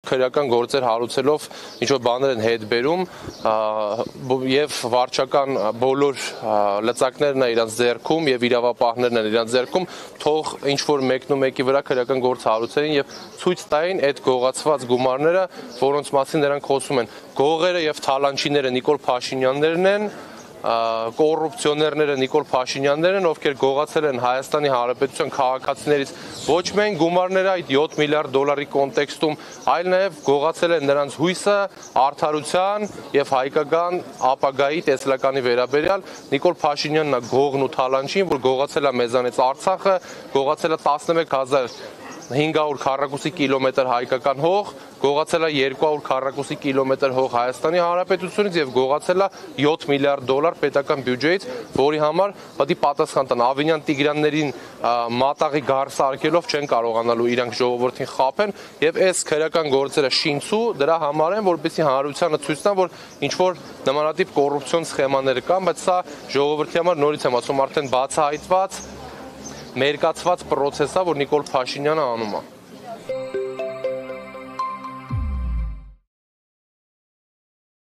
քրեական գործեր հարուցելով ինչ-որ բաներ են հետ բերում եւ վարչական բոլոր լծակներն են իրանց ձեռքում եւ իրավապահներն են իրանց ձեռքում, թող ինչ-որ մեկն ու մեկի վրա քրեական գործ հարուցեին եւ ցույց տային այդ գողացված գումարները, որոնց մասին նրանք խոսում են։ Գողերը եւ թալանչիները Նիկոլ Փաշինյաններն են, կոռուպցիոներները Նիկոլ Փաշինյաններն են, ովքեր գողացել են Հայաստանի Հանրապետության քաղաքացիներից ոչ միայն գումարները այդ 7 միլիարդ դոլարի կոնտեքստում, այլ նաև գողացել են նրանց հույսը արդարության եւ հայկական ապագայի տեսլականի վերաբերյալ։ Նիկոլ Փաշինյանն է գողն ու թալանչին, որ գողացել է մեզանից Արցախը, գողացել է 11500 քառակուսի կիլոմետր հայկական հող, գողացել է 200 քառակուսի կիլոմետր հող Հայաստանի Հանրապետությունից եւ գողացել է 7 միլիարդ դոլար պետական բյուջեից, որի համար պետք է պատասխան տան։ Ավինյան Տիգրաններին մատաղի գարս արկելով չեն կարողանալու իրանք ժողովրդին խաբեն եւ այս քրեական գործերը շինցու դրա համար են, որպեսզի հանրությանը ցույց տան, որ ինչ որ նմանատիպ կոռուպցիոն սխեմաներ կան, բայց սա ժողովրդի համար նորից եմ ասում, արդեն բացահայտված մերկացված process-ա, որ Նիկոլ Փաշինյանը անում է։